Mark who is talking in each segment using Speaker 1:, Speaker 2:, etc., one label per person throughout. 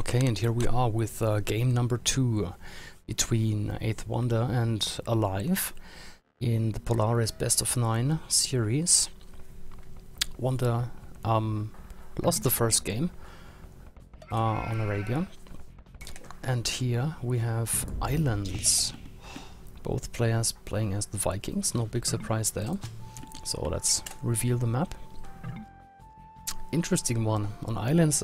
Speaker 1: Okay, and here we are with game number 2 between 8th Wonder and Alive in the Polaris BO9 series. Wonder lost the first game on Arabia, and here we have islands. Both players playing as the Vikings, no big surprise there. So let's reveal the map. Interesting one. On islands,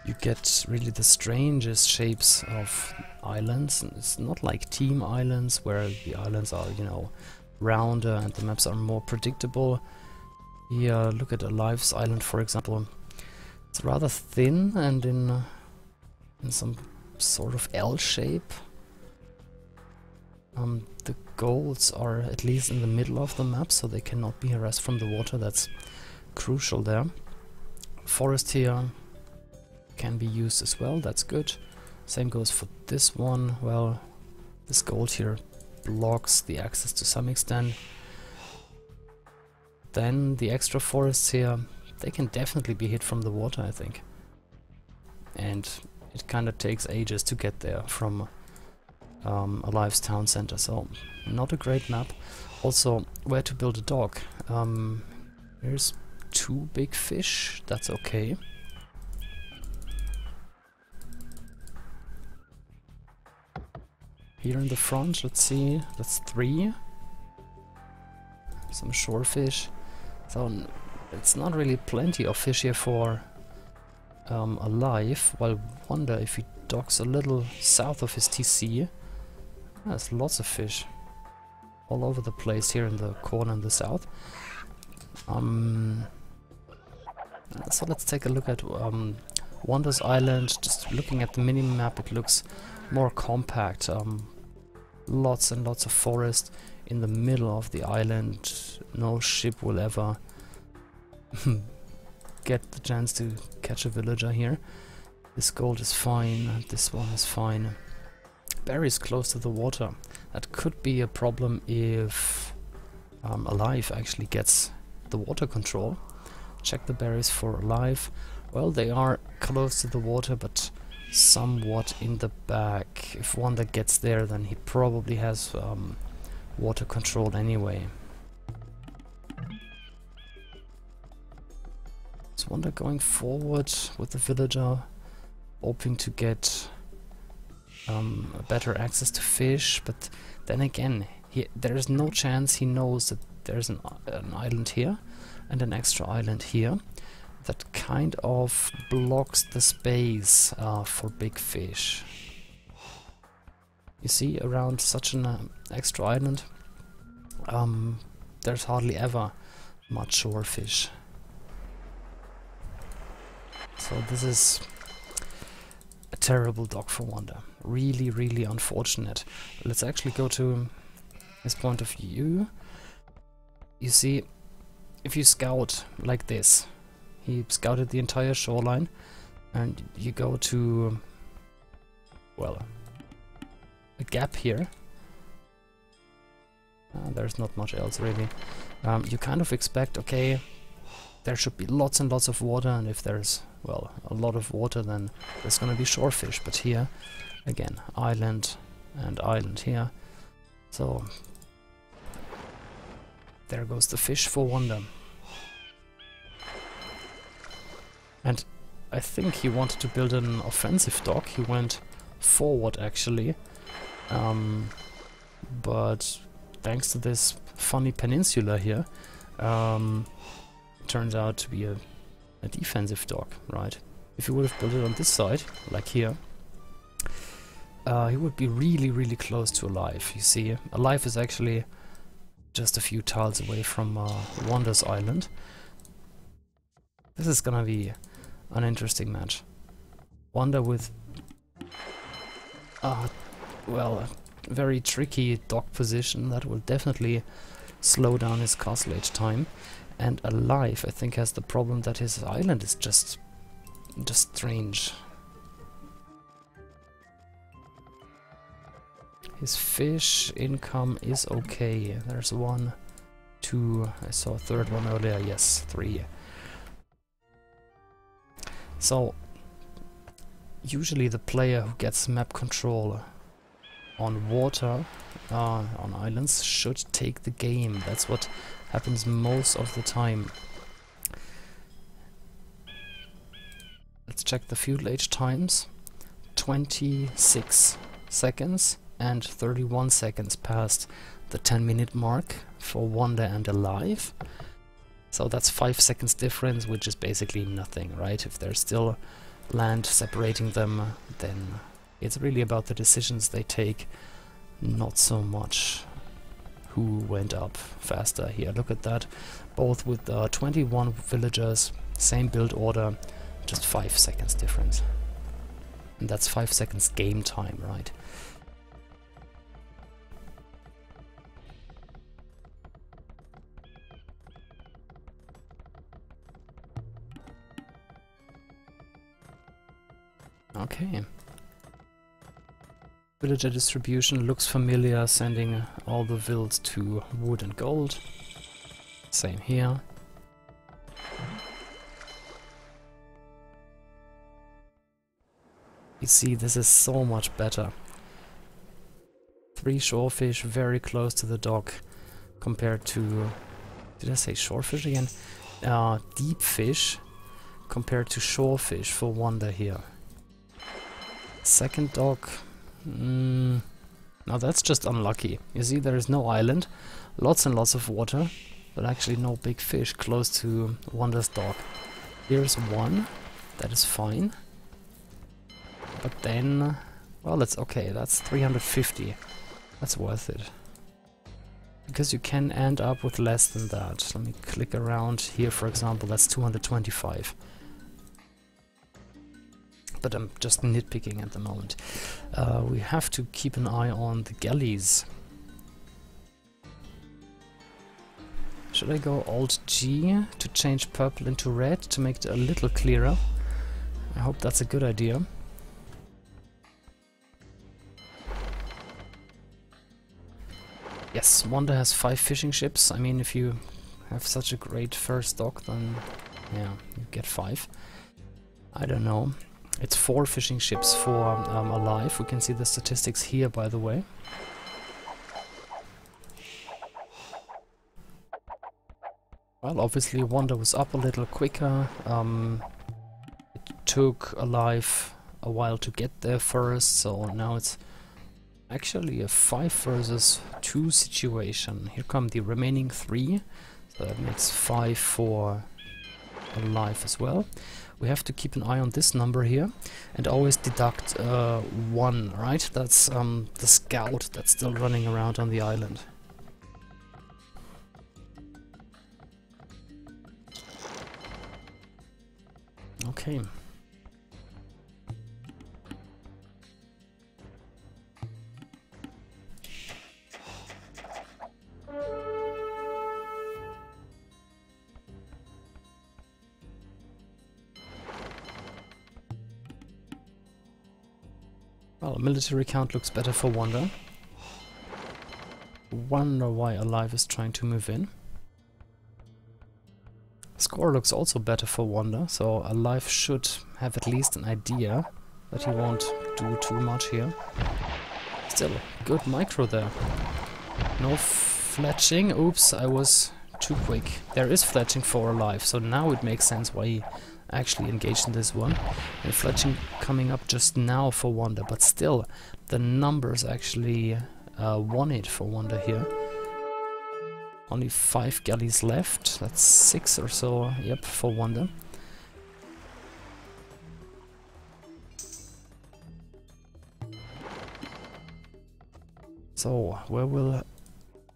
Speaker 1: you get really the strangest shapes of islands. It's not like team islands where the islands are, you know, rounder and the maps are more predictable. Here, look at Alive's island, for example. It's rather thin and in some sort of L shape. The goals are at least in the middle of the map, so they cannot be harassed from the water. That's crucial there. Forest here can be used as well, that's good. Same goes for this one. Well, this gold here blocks the access to some extent. Then the extra forests here, they can definitely be hit from the water, I think. And it kind of takes ages to get there from Alive's town center, so not a great map. Also, where to build a dock. Here's 2 big fish, that's okay. Here in the front, let's see, that's 3. Some shorefish. So it's not really plenty of fish here for Alive. Well, wonder if he docks a little south of his TC. There's lots of fish all over the place here in the corner in the south. So let's take a look at Wonder's Island. Just looking at the mini-map, it looks more compact. Lots and lots of forest in the middle of the island. No ship will ever get the chance to catch a villager here. This gold is fine, this one is fine. Berries close to the water. That could be a problem if Alive actually gets the water control. Check the berries for Alive. Well, they are close to the water, but somewhat in the back. If Wonder gets there, then he probably has water control anyway. Is Wonder going forward with the villager, hoping to get a better access to fish? But then again, there is no chance he knows that there's an island here and an extra island here. That kind of blocks the space for big fish. You see, around such an extra island, there's hardly ever much shorefish. So this is a terrible dock for Wonder. Really, really unfortunate. Let's actually go to his point of view. You see, if you scout like this, he scouted the entire shoreline, and you go to, well, a gap here. There's not much else really. You kind of expect, okay, there should be lots and lots of water, and if there's, well, a lot of water, then there's gonna be shorefish. But here, again, island and island here. So there goes the fish for Wonder. And I think he wanted to build an offensive dock. He went forward actually. But thanks to this funny peninsula here, it turns out to be a defensive dock, right? If he would have built it on this side, like here, he would be really, really close to Alive. You see, Alive is actually just a few tiles away from Wonder's Island. This is gonna be an interesting match. Wonder with well, a very tricky dock position that will definitely slow down his castle age time. And Alive, I think, has the problem that his island is just strange. His fish income is okay. There's 1, 2, I saw a third one earlier, yes, 3. So usually the player who gets map control on water, on islands, should take the game. That's what happens most of the time. Let's check the fuel age times. 26 seconds and 31 seconds past the 10-minute mark for Wonder and Alive. So that's 5 seconds difference, which is basically nothing, right? If there's still land separating them, then it's really about the decisions they take, not so much who went up faster here. Look at that, both with 21 villagers, same build order, just 5 seconds difference. And that's 5 seconds game time, right? Okay. Villager distribution looks familiar, sending all the vills to wood and gold. Same here. You see, this is so much better. 3 shorefish very close to the dock compared to... Did I say shorefish again? Deep fish compared to shorefish for Wonder here. Second dock... now that's just unlucky. You see, there is no island, lots and lots of water, but actually no big fish close to Wonder's dock. Here's one, that is fine. But then, well, it's okay, that's 350. That's worth it. Because you can end up with less than that. Let me click around here, for example, that's 225. But I'm just nitpicking at the moment. We have to keep an eye on the galleys. Should I go Alt G to change purple into red to make it a little clearer? I hope that's a good idea. Yes, Wonder has 5 fishing ships. I mean, if you have such a great first dock, then yeah, you get 5. I don't know. It's 4 fishing ships for Alive. We can see the statistics here, by the way. Well, obviously Wonder was up a little quicker. It took Alive a while to get there first, so now it's actually a 5 versus 2 situation. Here come the remaining 3, so that makes 5 for Alive as well. We have to keep an eye on this number here and always deduct 1, right? That's the scout that's still running around on the island. Okay. Well, military count looks better for Wonder. Wonder why Alive is trying to move in. Score looks also better for Wonder, so Alive should have at least an idea that he won't do too much here. Still, good micro there. No fletching. Oops, I was too quick. There is fletching for Alive, so now it makes sense why he actually engaged in this one. And fletching coming up just now for Wonder, but still, the numbers actually won it for Wonder here. Only 5 galleys left, that's 6 or so, yep, for Wonder. So, where will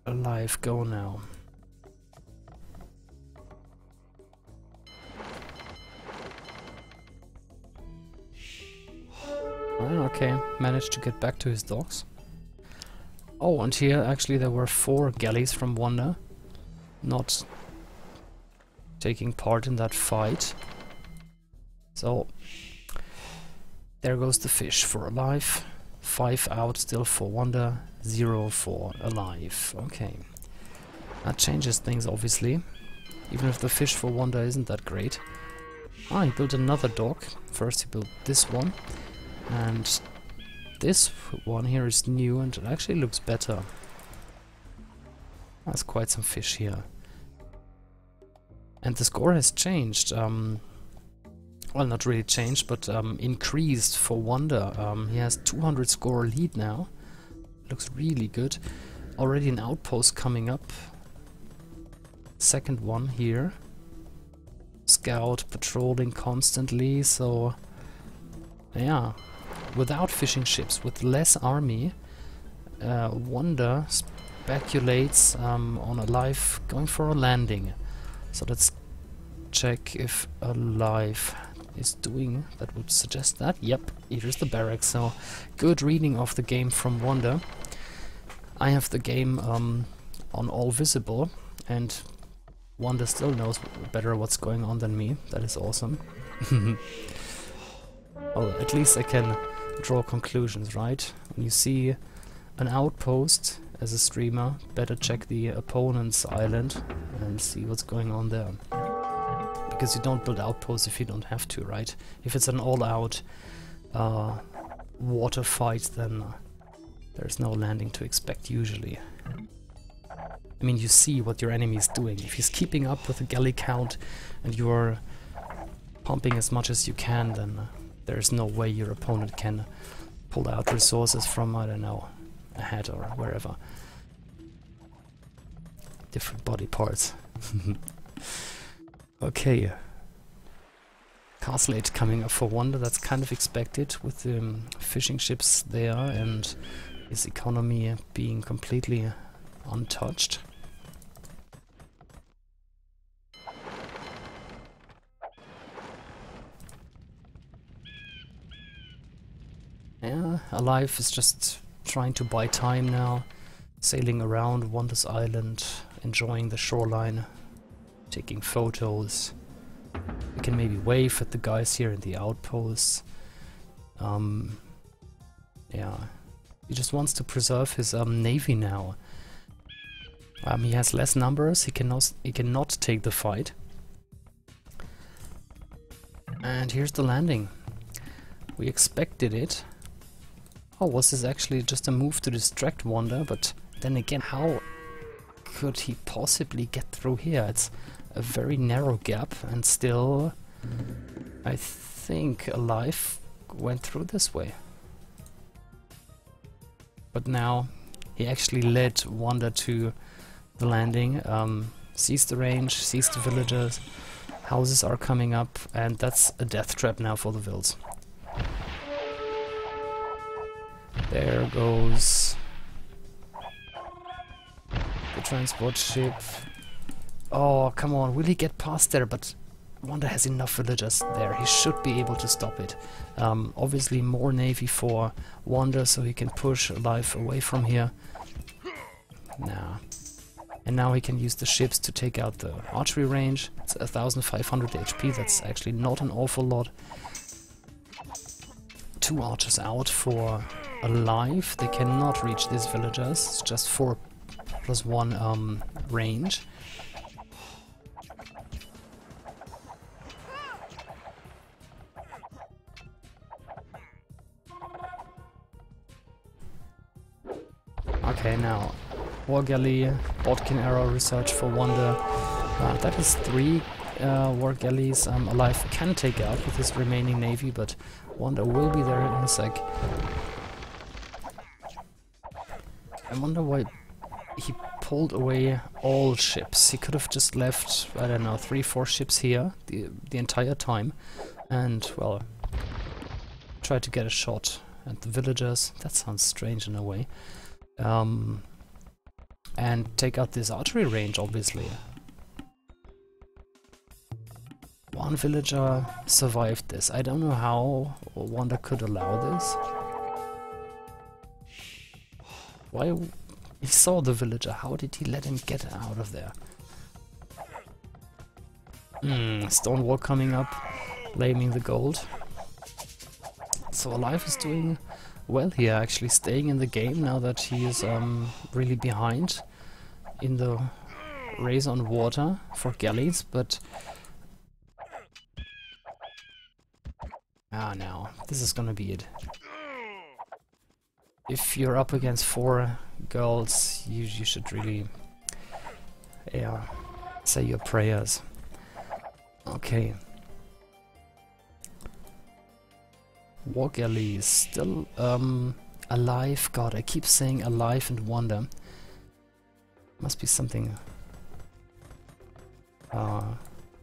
Speaker 1: Alive go now? Okay, managed to get back to his docks. Oh, and here actually there were 4 galleys from Wonder not taking part in that fight. So there goes the fish for Alive. 5 out still for Wonder, 0 for Alive. Okay, that changes things obviously, even if the fish for Wonder isn't that great. Ah, he built another dock. First he built this one. And this one here is new and it actually looks better. There's quite some fish here. And the score has changed. Well, not really changed, but increased for Wonder. He has 200 score lead now. Looks really good. Already an outpost coming up. Second one here. Scout patrolling constantly, so yeah. Without fishing ships, with less army, Wonder speculates on Alive going for a landing. So let's check if Alive is doing, that would suggest that. Yep, here's the barracks, so good reading of the game from Wonder. I have the game on all visible, and Wonder still knows better what's going on than me. That is awesome. Well, at least I can draw conclusions, right? When you see an outpost as a streamer, better check the opponent's island and see what's going on there. Because you don't build outposts if you don't have to, right? If it's an all-out water fight, then there's no landing to expect usually. I mean, you see what your enemy is doing. If he's keeping up with the galley count and you're pumping as much as you can, then there's no way your opponent can pull out resources from, I don't know, ahead or wherever. Different body parts. Okay. Castle 8 coming up for Wonder, that's kind of expected with the fishing ships there and his economy being completely untouched. Yeah, Alive is just trying to buy time now, sailing around Wonder's Island, enjoying the shoreline, taking photos. We can maybe wave at the guys here in the outposts. Yeah, he just wants to preserve his navy now. He has less numbers, he cannot take the fight. And here's the landing. We expected it. Oh, was this actually just a move to distract Wonder? But then again, how could he possibly get through here? It's a very narrow gap, and still I think Alive went through this way. But now he actually led Wonder to the landing, sees the range, sees the villagers, houses are coming up, and that's a death trap now for the Vils. There goes the transport ship. Oh, come on, will he get past there? But Wonder has enough villagers there, he should be able to stop it. Obviously more navy for Wonder, so he can push Alive away from here. Nah. And now he can use the ships to take out the archery range. It's 1500 HP, that's actually not an awful lot. 2 archers out for Alive. They cannot reach these villagers, it's just 4+1 range. Okay, now War Galley, Bodkin Arrow research for Wonder. That is 3 War Galleys Alive can take out with his remaining navy, but Wonder will be there in a sec. I wonder why he pulled away all ships. He could have just left, I don't know, 3-4 ships here the entire time, and, well, try to get a shot at the villagers. That sounds strange in a way. And take out this archery range, obviously. One villager survived this. I don't know how Wonder could allow this. Why? He saw the villager. How did he let him get out of there? Stone wall coming up, claiming the gold. So Alive is doing well here, actually staying in the game now that he is really behind in the race on water for galleys, but now this is gonna be it. If you're up against 4 girls, you should really, yeah, say your prayers. Okay. War galley is still alive. God, I keep saying alive and wonder. Must be something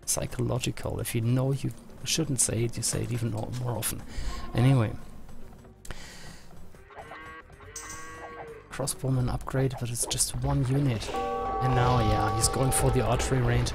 Speaker 1: psychological. If you know you shouldn't say it, you say it even more often. Anyway. Crossbowman upgrade, but it's just 1 unit. And now, yeah, he's going for the archery range.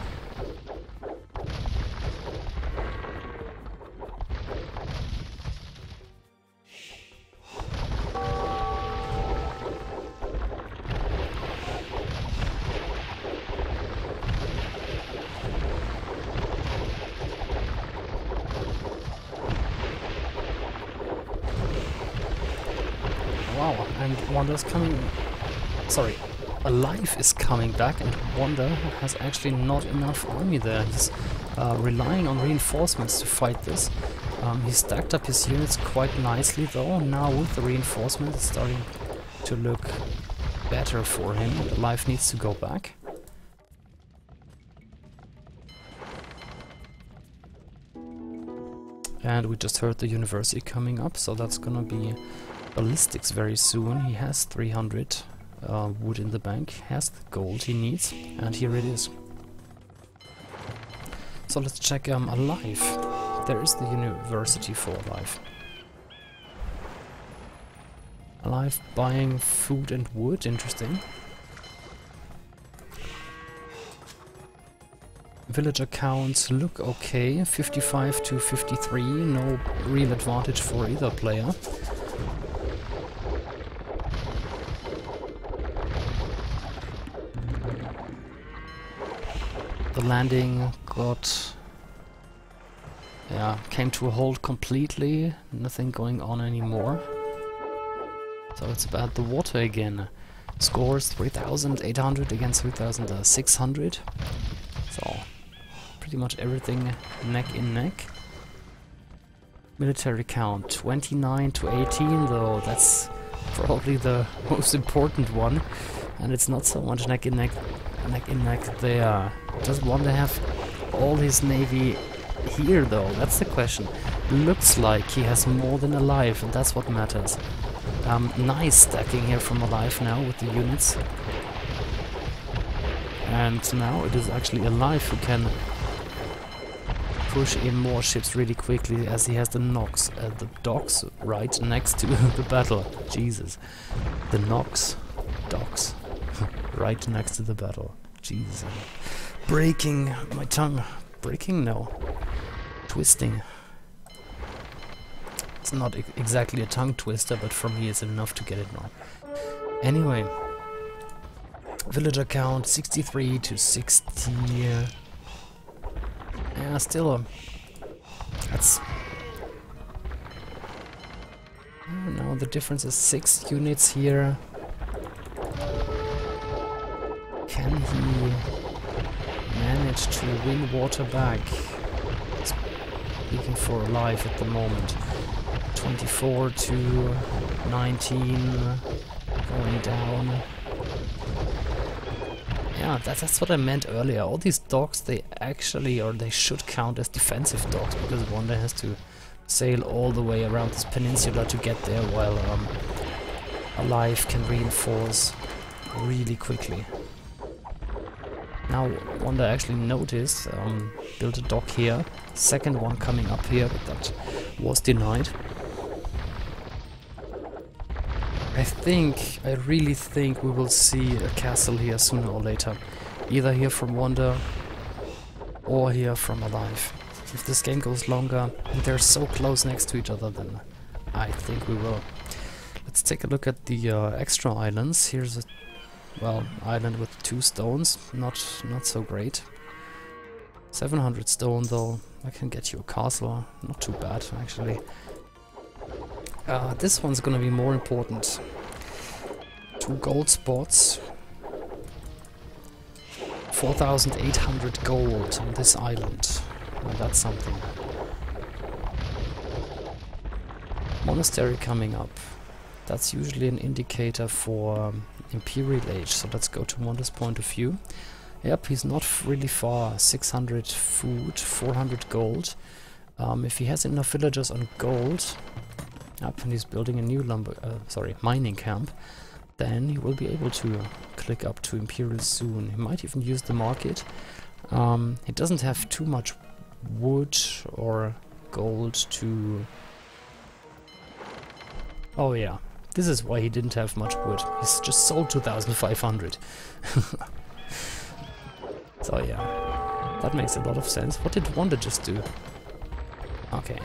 Speaker 1: Wow, and Wanda's coming... Sorry, Alive is coming back, and Wanda has actually not enough army there. He's relying on reinforcements to fight this. He stacked up his units quite nicely though. Now with the reinforcement it's starting to look better for him. Alive needs to go back. And we just heard the university coming up, so that's gonna be ballistics very soon. He has 300 wood in the bank, has the gold he needs, and here it is. So let's check Alive. There is the university for Alive. Alive buying food and wood, interesting. Villager counts look okay, 55 to 53, no real advantage for either player. The landing came to a halt completely, nothing going on anymore. So it's about the water again. Scores 3,800 against 3,600. So pretty much everything neck in neck. Military count 29 to 18 though, that's probably the most important one. And it's not so much neck in neck there. Does Wanda have all his navy here though? That's the question. Looks like he has more than Alive, and that's what matters. Nice stacking here from Alive now with the units. And now it is actually Alive who can push in more ships really quickly, as he has the docks right next to the battle. Jesus. The docks right next to the battle. Jesus. Breaking my tongue. Breaking? No. Twisting. It's not exactly a tongue twister, but for me it's enough to get it wrong. Anyway. Villager count 63 to 60. Yeah, still that's... No, the difference is 6 units here. Can he manage to win water back? Speaking for Alive at the moment. 24 to 19, going down. Yeah, that's what I meant earlier. All these docks, they actually, or they should count as defensive docks, because Wanda has to sail all the way around this peninsula to get there, while Alive can reinforce really quickly. Now Wanda actually noticed, built a dock here, second one coming up here, but that was denied. I really think we will see a castle here sooner or later. Either here from Wanda or here from Alive. If this game goes longer and they're so close next to each other, then I think we will. Let's take a look at the extra islands. Here's a island with 2 stones, not so great. 700 stone though, I can get you a castle, not too bad actually. This one's gonna be more important. 2 gold spots. 4,800 gold on this island. Well, that's something. Monastery coming up. That's usually an indicator for Imperial Age, so let's go to Wanda's point of view. Yep, he's not really far. 600 food, 400 gold. If he has enough villagers on gold, and he's building a new mining camp, then he will be able to click up to Imperial soon. He might even use the market. He doesn't have too much wood or gold to... Oh yeah, this is why he didn't have much wood. He's just sold 2,500. So yeah, that makes a lot of sense. What did Wanda just do? Okay,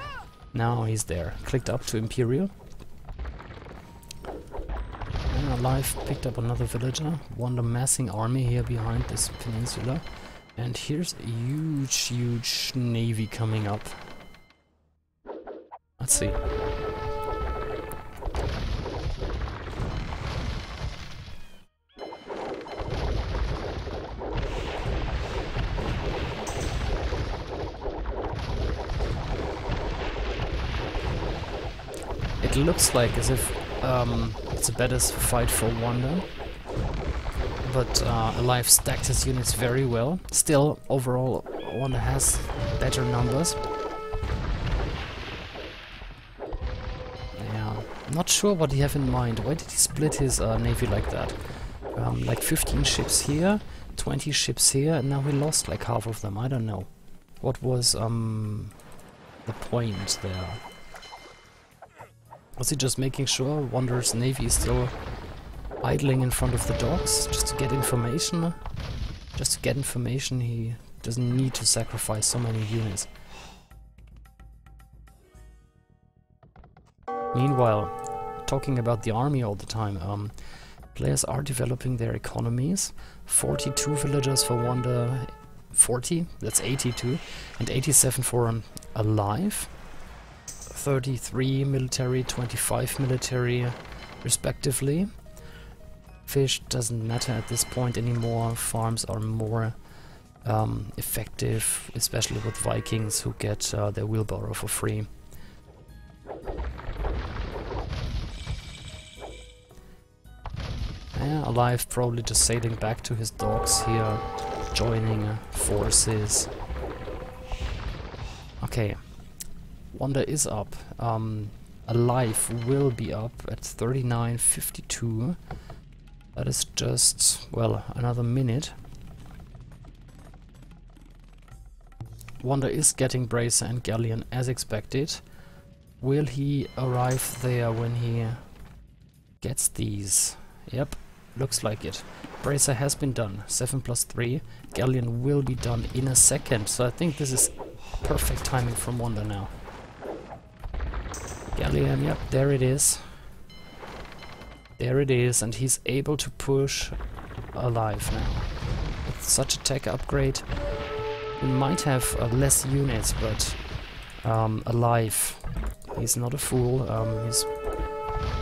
Speaker 1: now he's there. Clicked up to Imperial. And Alive picked up another villager. Wanda massing army here behind this peninsula. And here's a huge, huge navy coming up. Let's see. It looks like as if it's a better fight for Wanda, but Alive stacked his units very well. Still, overall, Wanda has better numbers. Yeah, not sure what he have in mind. Why did he split his navy like that? Like 15 ships here, 20 ships here, and now he lost like half of them. I don't know. What was the point there? Was he just making sure Wander's navy is still idling in front of the docks, just to get information? Just to get information, he doesn't need to sacrifice so many units. Meanwhile, talking about the army all the time, players are developing their economies. 42 villagers for Wander, 40, that's 82, and 87 for Alive. 33 military, 25 military, respectively. Fish doesn't matter at this point anymore. Farms are more effective, especially with Vikings who get their wheelbarrow for free. Yeah, Alive probably just sailing back to his docks here, joining forces. Okay. Wanda is up. Alive will be up at 39.52. That is just, well, another minute. Wanda is getting Bracer and Galleon as expected. Will he arrive there when he gets these? Yep, looks like it. Bracer has been done. 7+3. Galleon will be done in a second. So I think this is perfect timing from Wanda now. Galleon, yep, there it is. There it is, and he's able to push Alive now. With such a tech upgrade, he might have less units, but Alive, he's not a fool. He's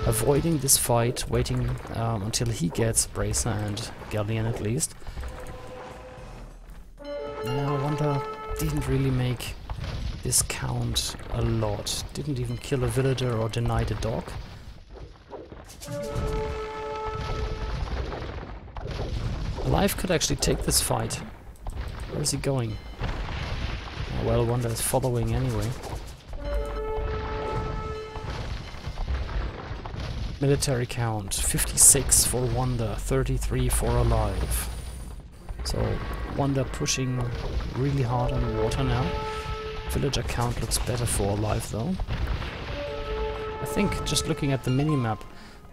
Speaker 1: avoiding this fight, waiting until he gets Bracer and Galleon at least. Now, Wanda didn't really make this count a lot. Didn't even kill a villager or denied a dog. Alive could actually take this fight. Where is he going? Oh, well, Wanda is following anyway. Military count, 56 for Wanda, 33 for Alive. So, Wanda pushing really hard on the water now. Villager count looks better for Alive though. I think just looking at the minimap,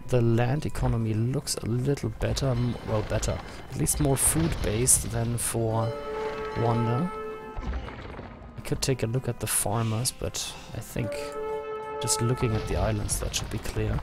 Speaker 1: the land economy looks a little better, well better, at least more food based than for Wanda. I could take a look at the farmers, but I think just looking at the islands that should be clear.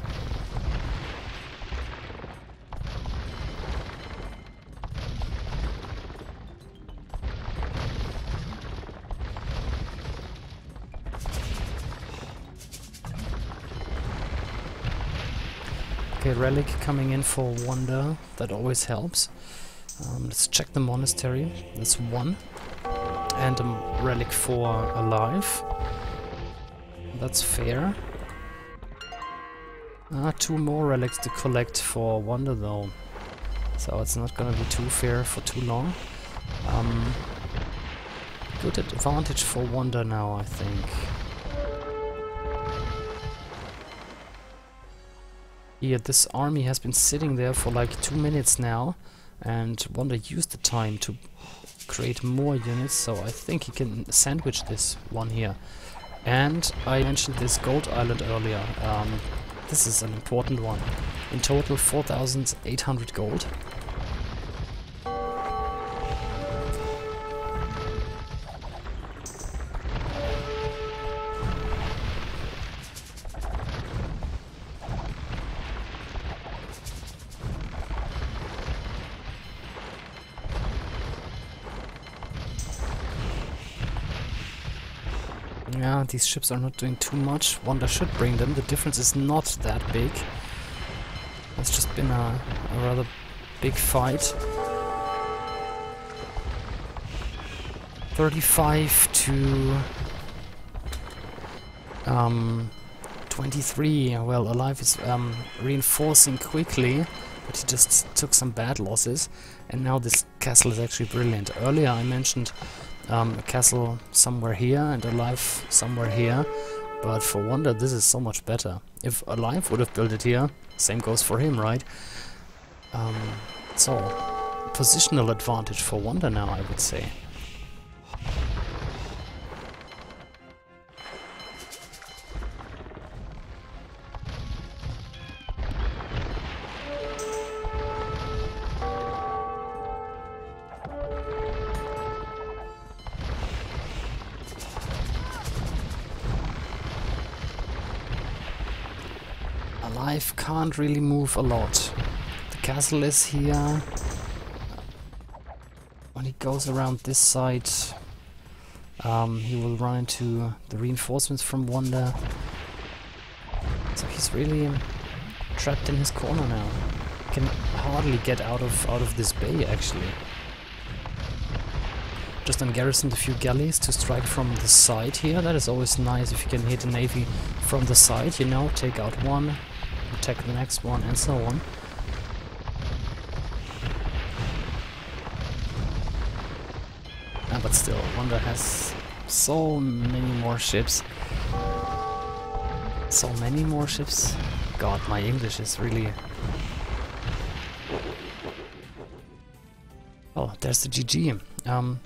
Speaker 1: Okay, relic coming in for Wanda, that always helps. Let's check the monastery, that's 1. And a relic for Alive. That's fair. 2 more relics to collect for Wonder though. So it's not gonna be too fair for too long. Good advantage for Wonder now, I think. Yeah, this army has been sitting there for like 2 minutes now, and Wonder used the time to create more units, so I think he can sandwich this one here. And I mentioned this gold island earlier. This is an important one. In total 4,800 gold. Yeah, these ships are not doing too much. Wonder should bring them. The difference is not that big. It's just been a rather big fight. 35 to 23. Well, Alive is reinforcing quickly, but he just took some bad losses. And now this castle is actually brilliant. Earlier I mentioned a castle somewhere here and Alive somewhere here, but for Wonder this is so much better. If Alive would have built it here, same goes for him, right? So, positional advantage for Wonder now, I would say. Alive can't really move a lot. The castle is here. When he goes around this side, he will run into the reinforcements from Wonder. So he's really trapped in his corner now. Can hardly get out of this bay actually. Just ungarrisoned a few galleys to strike from the side here. That is always nice if you can hit a navy from the side, you know, take out one, attack the next one, and so on. But still, Wonder has so many more ships. So many more ships. God, my English is really... Oh, there's the GG.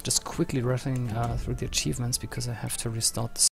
Speaker 1: Just quickly running through the achievements because I have to restart the